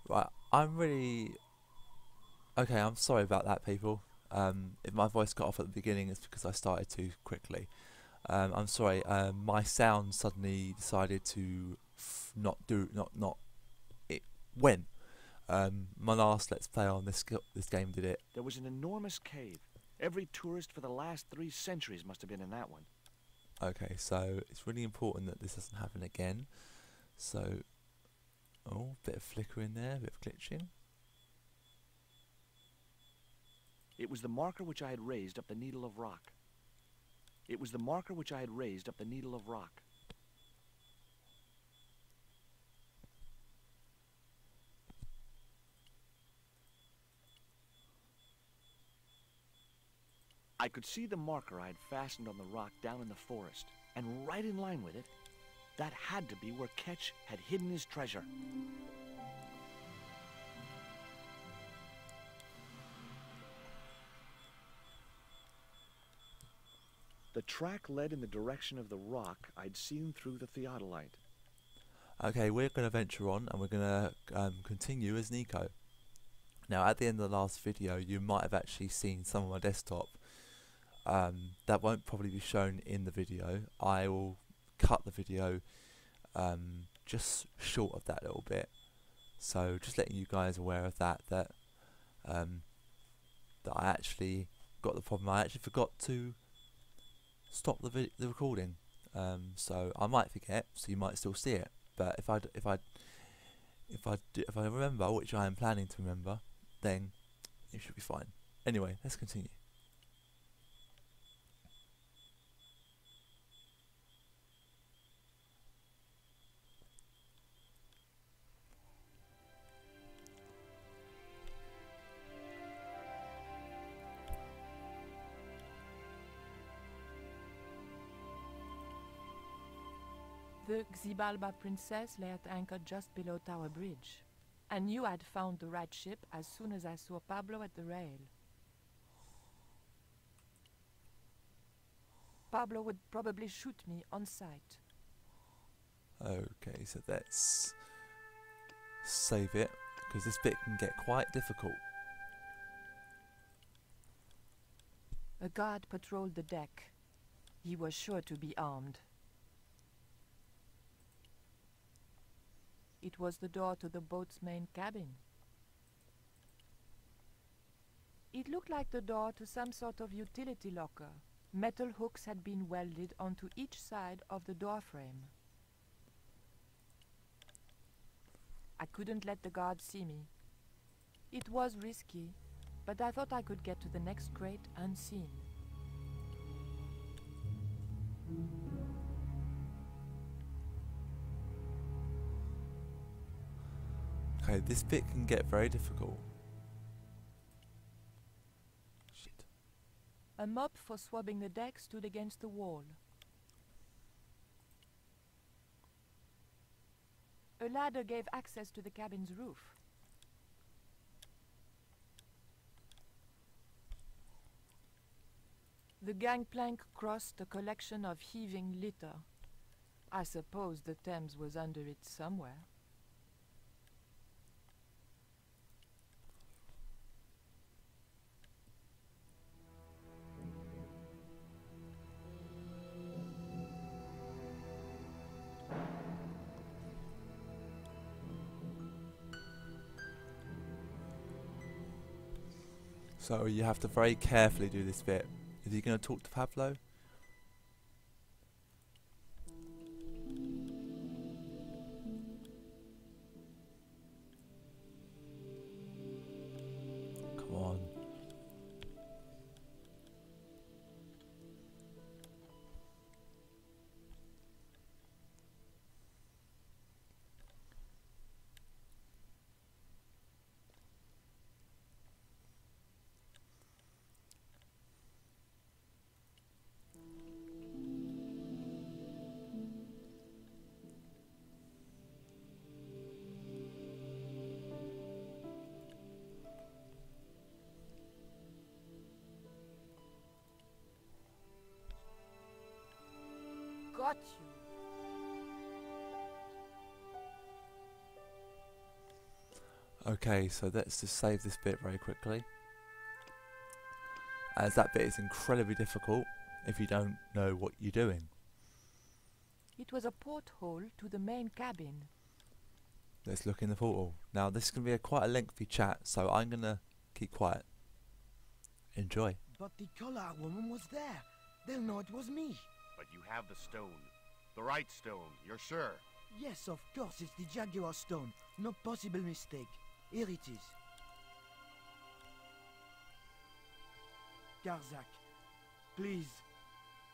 Right, I'm really okay. I'm sorry about that, people. If my voice got off at the beginning, it's because I started too quickly. I'm sorry. My sound suddenly decided to not it went. My last Let's Play on this game did it. There was an enormous cave. Every tourist for the last 3 centuries must have been in that one. Okay, so it's really important that this doesn't happen again. So, oh, bit of flicker in there, bit of glitching. It was the marker which I had raised up the needle of rock. It was the marker which I had raised up the needle of rock. I could see the marker I had fastened on the rock down in the forest, and right in line with it, that had to be where Ketch had hidden his treasure. The track led in the direction of the rock I'd seen through the theodolite. Okay, we're going to venture on and we're going to continue as Nico. Now, at the end of the last video, you might have actually seen some of my desktop. That won't probably be shown in the video. I will cut the video just short of that little bit. So just letting you guys aware of that I actually got the problem. I actually forgot to stop the recording. So I might forget, so you might still see it. But if I remember, which I am planning to remember, then it should be fine. Anyway, let's continue. The Xibalba princess lay at anchor just below Tower Bridge. I knew I'd found the right ship as soon as I saw Pablo at the rail. Pablo would probably shoot me on sight. Okay, so let's save it, because this bit can get quite difficult. A guard patrolled the deck. He was sure to be armed. It was the door to the boat's main cabin. It looked like the door to some sort of utility locker. Metal hooks had been welded onto each side of the door frame. I couldn't let the guard see me. It was risky, but I thought I could get to the next crate unseen. Okay, this bit can get very difficult. Shit. A mop for swabbing the deck stood against the wall. A ladder gave access to the cabin's roof. The gangplank crossed a collection of heaving litter. I suppose the Thames was under it somewhere. So you have to very carefully do this bit. Is he going to talk to Pablo? Come on. Got you. Okay, so let's just save this bit very quickly, as that bit is incredibly difficult if you don't know what you're doing. It was a porthole to the main cabin. Let's look in the portal. Now this is going to be quite a lengthy chat, so I'm going to keep quiet. Enjoy. But the collar woman was there. They'll know it was me. But you have the stone. The right stone, you're sure? Yes, of course, it's the Jaguar stone. No possible mistake. Here it is. Karzak, please.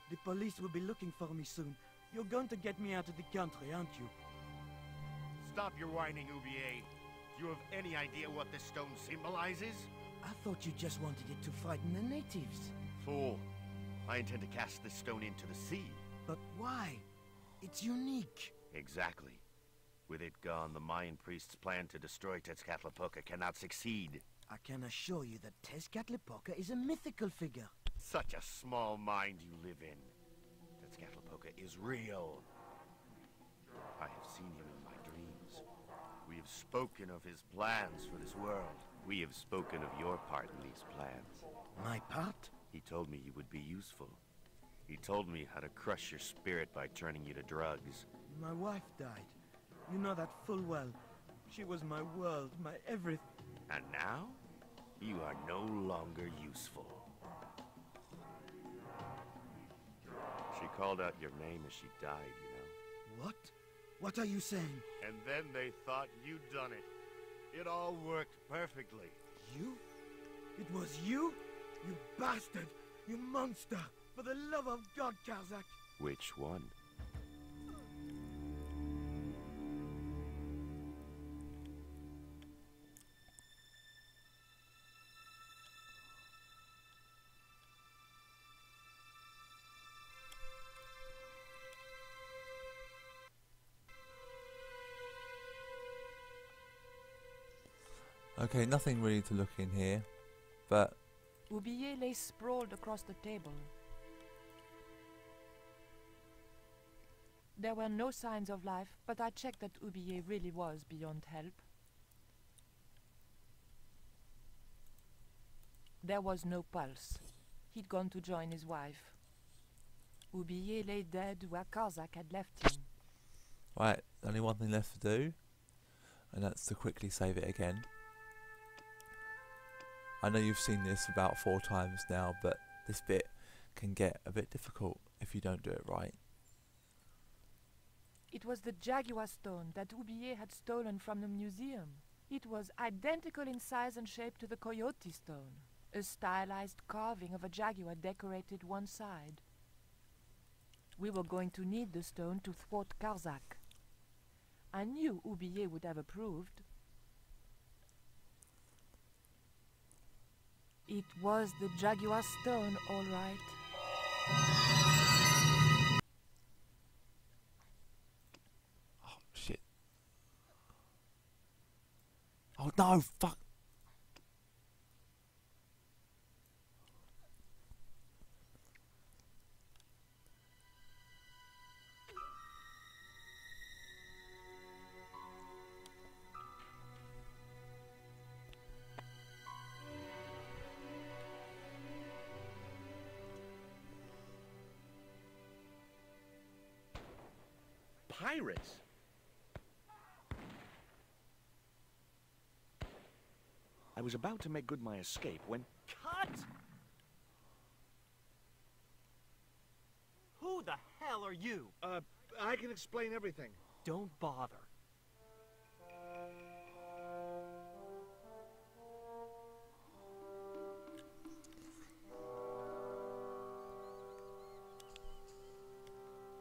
The police will be looking for me soon. You're going to get me out of the country, aren't you? Stop your whining, Ubier. Do you have any idea what this stone symbolizes? I thought you just wanted it to frighten the natives. Fool. I intend to cast this stone into the sea. But why? It's unique. Exactly. With it gone, the Mayan priest's plan to destroy Tezcatlipoca cannot succeed. I can assure you that Tezcatlipoca is a mythical figure. Such a small mind you live in. Tezcatlipoca is real. I have seen him in my dreams. We have spoken of his plans for this world. We have spoken of your part in these plans. My part? He told me you would be useful. He told me how to crush your spirit by turning you to drugs. My wife died. You know that full well. She was my world, my everything. And now, you are no longer useful. She called out your name as she died, you know. What? What are you saying? And then they thought you'd done it. It all worked perfectly. You? It was you? You bastard! You monster! For the love of God, Karzak! Which one? Okay, nothing really to look in here, but Ubier lay sprawled across the table. There were no signs of life, but I checked that Ubier really was beyond help. There was no pulse. He'd gone to join his wife. Ubier lay dead where Karzak had left him. right, only one thing left to do, and that's to quickly save it again. I know you've seen this about 4 times now, but this bit can get a bit difficult if you don't do it right. It was the Jaguar stone that Ubier had stolen from the museum. It was identical in size and shape to the Coyote stone. A stylized carving of a jaguar decorated one side. We were going to need the stone to thwart Karzak. I knew Ubier would have approved. It was the Jaguar stone, all right. Oh, shit. Oh, no, fuck. Pirates? I was about to make good my escape when... Cut! Who the hell are you? I can explain everything. Don't bother.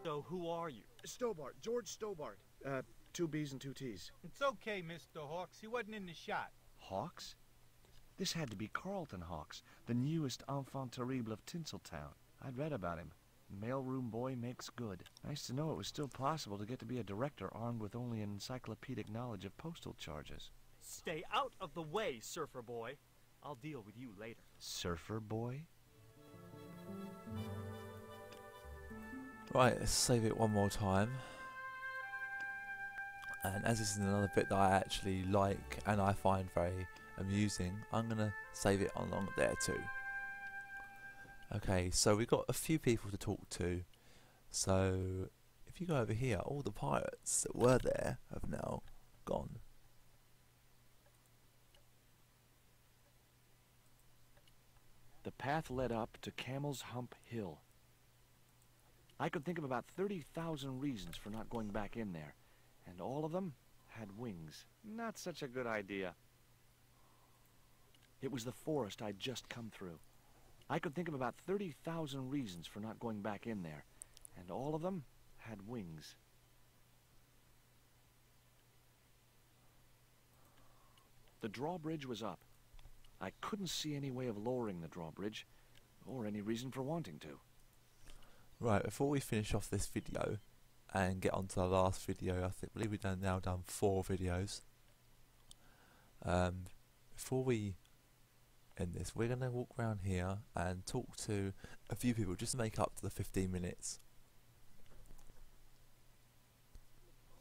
So who are you? Stobart, George Stobart. 2 B's and 2 T's. It's okay, Mr. Hawks. He wasn't in the shot. Hawks? This had to be Carlton Hawks, the newest enfant terrible of Tinseltown. I'd read about him. Mailroom boy makes good. Nice to know it was still possible to get to be a director armed with only an encyclopedic knowledge of postal charges. Stay out of the way, surfer boy. I'll deal with you later. Surfer boy? Right, let's save it one more time. And as this is another bit that I actually like and I find very amusing, I'm going to save it along there too. Okay, so we've got a few people to talk to. So if you go over here, all the pirates that were there have now gone. The path led up to Camel's Hump Hill. I could think of about 30,000 reasons for not going back in there, and all of them had wings. Not such a good idea. It was the forest I'd just come through. I could think of about 30,000 reasons for not going back in there, and all of them had wings. The drawbridge was up. I couldn't see any way of lowering the drawbridge, or any reason for wanting to. Right, before we finish off this video and get on to the last video, I believe we've now done 4 videos. Before we end this, we're going to walk around here and talk to a few people just to make up to the 15 minutes.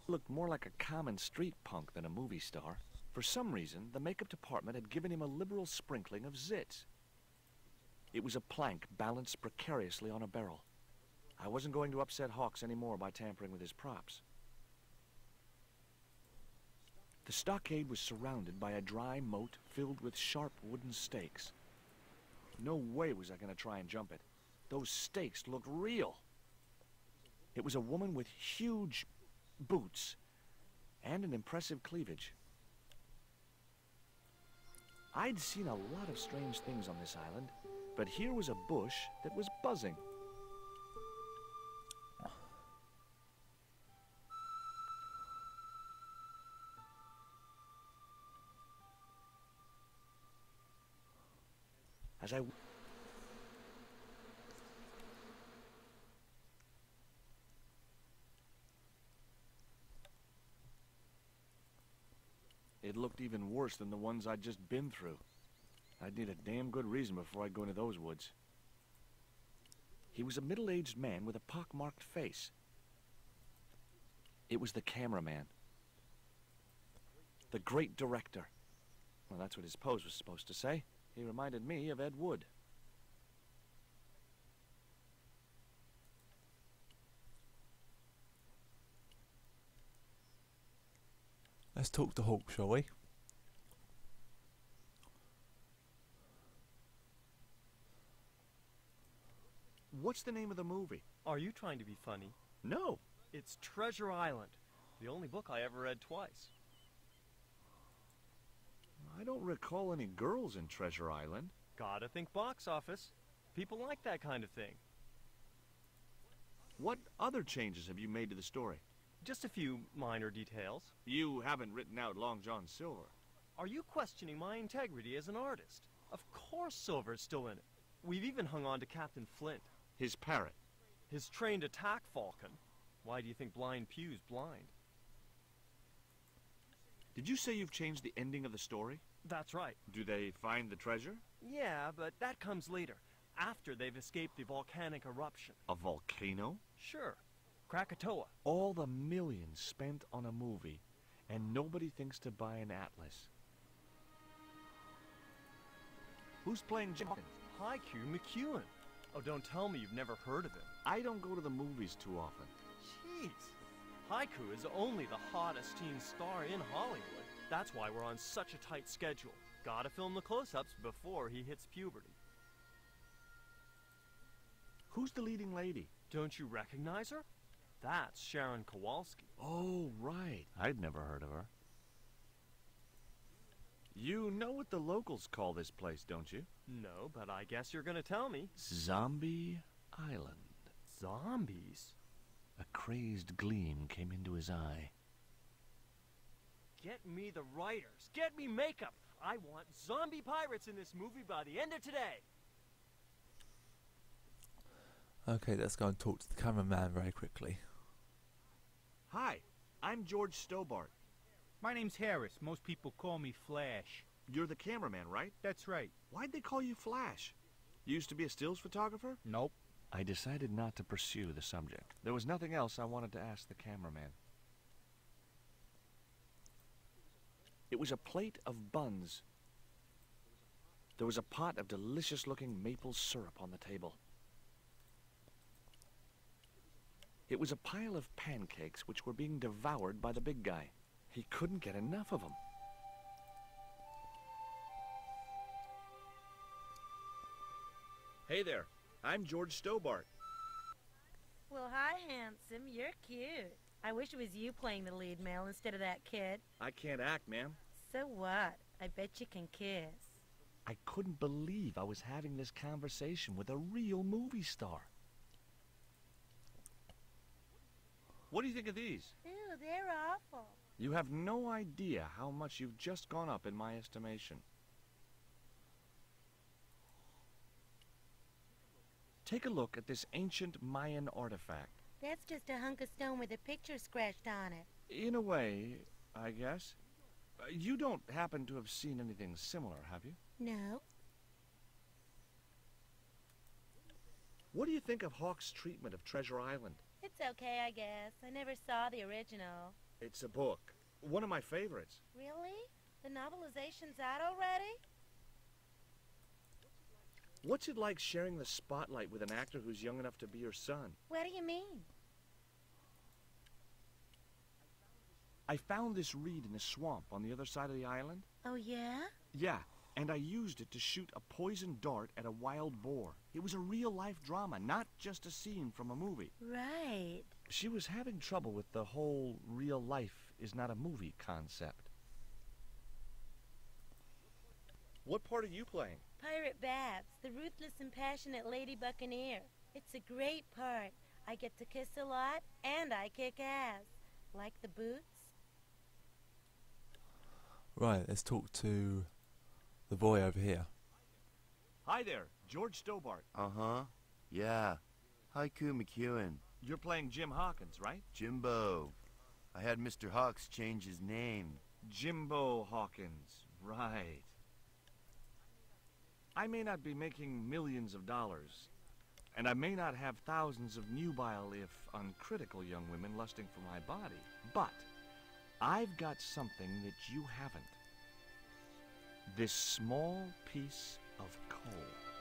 Looked more like a common street punk than a movie star. For some reason, the makeup department had given him a liberal sprinkling of zits. It was a plank balanced precariously on a barrel. I wasn't going to upset Hawks anymore by tampering with his props. The stockade was surrounded by a dry moat filled with sharp wooden stakes. No way was I going to try and jump it. Those stakes looked real. It was a woman with huge boots and an impressive cleavage. I'd seen a lot of strange things on this island, but here was a bush that was buzzing. As I... It looked even worse than the ones I'd just been through. I'd need a damn good reason before I'd go into those woods. He was a middle-aged man with a pock-marked face. It was the cameraman. The great director. Well, that's what his pose was supposed to say. He reminded me of Ed Wood. Let's talk to Hawk, shall we? What's the name of the movie? Are you trying to be funny? No. It's Treasure Island, the only book I ever read twice. I don't recall any girls in Treasure Island. Gotta think box office. People like that kind of thing. What other changes have you made to the story? Just a few minor details. You haven't written out Long John Silver. Are you questioning my integrity as an artist? Of course Silver's still in it. We've even hung on to Captain Flint. His parrot. His trained attack falcon. Why do you think Blind Pew's blind? Did you say you've changed the ending of the story? That's right. Do they find the treasure? Yeah, but that comes later, after they've escaped the volcanic eruption. A volcano? Sure. Krakatoa. All the millions spent on a movie, and nobody thinks to buy an atlas. Who's playing Jenkins? Haiku McEwen. Oh, don't tell me you've never heard of him. I don't go to the movies too often. Jeez. Haiku is only the hottest teen star in Hollywood. That's why we're on such a tight schedule. Gotta film the close-ups before he hits puberty. Who's the leading lady? Don't you recognize her? That's Sharon Kowalski. Oh, right. I'd never heard of her. You know what the locals call this place, don't you? No, but I guess you're gonna tell me. Zombie Island. Zombies? A crazed gleam came into his eye. Get me the writers. Get me makeup. I want zombie pirates in this movie by the end of today. Okay, let's go and talk to the cameraman very quickly. Hi, I'm George Stobart. My name's Harris. Most people call me Flash. You're the cameraman, right? That's right. Why'd they call you Flash? You used to be a stills photographer? Nope. I decided not to pursue the subject. There was nothing else I wanted to ask the cameraman. It was a plate of buns. There was a pot of delicious-looking maple syrup on the table. It was a pile of pancakes which were being devoured by the big guy. He couldn't get enough of them. Hey there, I'm George Stobart. Well, hi, handsome. You're cute. I wish it was you playing the lead male instead of that kid. I can't act, ma'am. So what? I bet you can kiss. I couldn't believe I was having this conversation with a real movie star. What do you think of these? Ew, they're awful. You have no idea how much you've just gone up in my estimation. Take a look at this ancient Mayan artifact. That's just a hunk of stone with a picture scratched on it. In a way, I guess. You don't happen to have seen anything similar, have you? No. What do you think of Hawk's treatment of Treasure Island? It's okay, I guess. I never saw the original. It's a book. One of my favorites. Really? The novelization's out already? What's it like sharing the spotlight with an actor who's young enough to be your son? What do you mean? I found this reed in the swamp on the other side of the island. Oh, yeah? Yeah, and I used it to shoot a poisoned dart at a wild boar. It was a real-life drama, not just a scene from a movie. Right. She was having trouble with the whole real life is not a movie concept. What part are you playing? Pirate Babs, the ruthless and passionate lady buccaneer. It's a great part. I get to kiss a lot, and I kick ass. Like the boots? Right, let's talk to the boy over here. Hi there, George Stobart. Uh-huh. Yeah. Haiku McEwen. You're playing Jim Hawkins, right? Jimbo. I had Mr. Hawks change his name. Jimbo Hawkins, right. I may not be making millions of dollars, and I may not have thousands of nubile, if uncritical, young women lusting for my body, but I've got something that you haven't. This small piece of coal.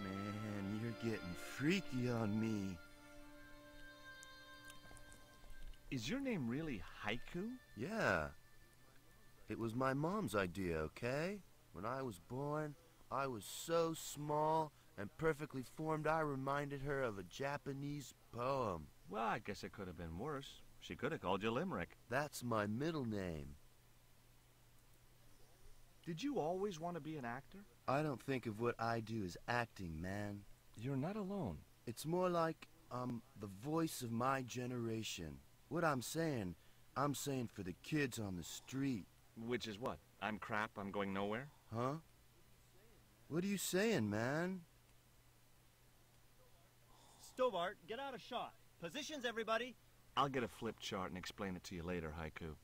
Man, you're getting freaky on me. Is your name really Haiku? Yeah. It was my mom's idea, okay? When I was born, I was so small and perfectly formed I reminded her of a Japanese poem. Well, I guess it could have been worse. She could have called you Limerick. That's my middle name. Did you always want to be an actor? I don't think of what I do as acting, man. You're not alone. It's more like I'm the voice of my generation. What I'm saying for the kids on the street. Which is what? I'm crap, I'm going nowhere? Huh? What are you saying, man? Stobart, get out a shot. Positions, everybody. I'll get a flip chart and explain it to you later, Haiku.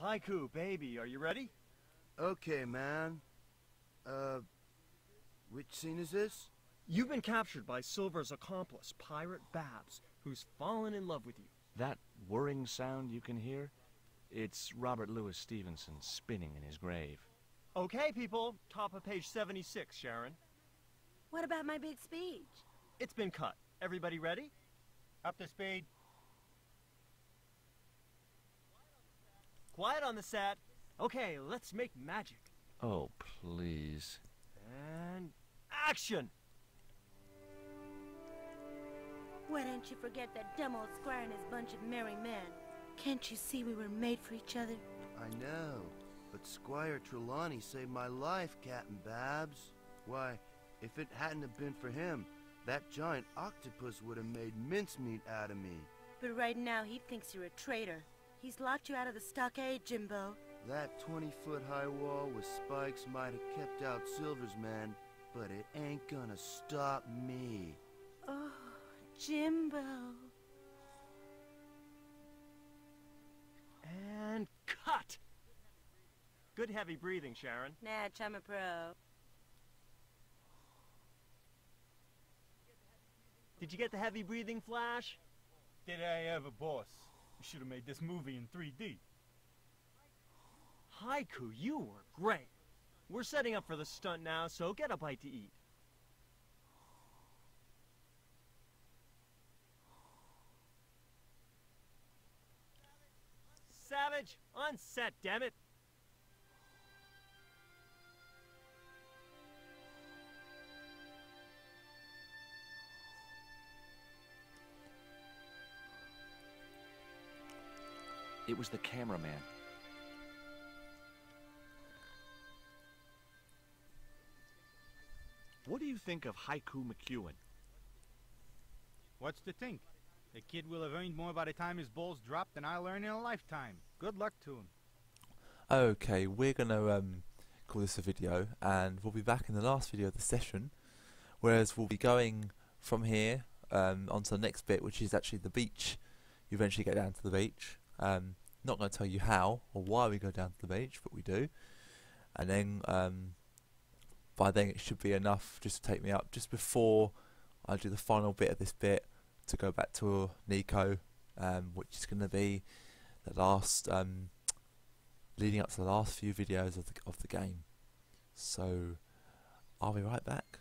Haiku, baby, are you ready? Okay, man. Which scene is this? You've been captured by Silver's accomplice, Pirate Babs, who's fallen in love with you. That whirring sound you can hear? It's Robert Louis Stevenson spinning in his grave. Okay, people, top of page 76, Sharon. What about my big speech? It's been cut. Everybody ready? Up to speed. Quiet on the set. Okay, let's make magic. Oh, please. And action! Why don't you forget that dumb old squire and his bunch of merry men? Can't you see we were made for each other? I know, but Squire Trelawney saved my life, Captain Babs. Why, if it hadn't have been for him, that giant octopus would have made mincemeat out of me. But right now he thinks you're a traitor. He's locked you out of the stockade, Jimbo. That 20-foot-high wall with spikes might have kept out Silver's men, but it ain't gonna stop me. Oh, Jimbo. And cut! Good heavy breathing, Sharon. Natch, I'm a pro. Did you get the heavy breathing, Flash? Did I ever, boss? We should have made this movie in 3D. Haiku, you were great. We're setting up for the stunt now, so get a bite to eat. Savage, on set, damn it. It was the cameraman. What do you think of Haiku McEwen? What's to think? The kid will have earned more by the time his balls drop than I'll earn in a lifetime. Good luck to him. Okay, we're gonna call this a video, and we'll be back in the last video of the session, whereas we'll be going from here onto the next bit, which is actually the beach. You eventually get down to the beach. Not going to tell you how or why we go down to the beach, but we do. And then by then it should be enough just to take me up just before I do the final bit of this bit to go back to Nico, which is going to be the last leading up to the last few videos of the game. So I'll be right back.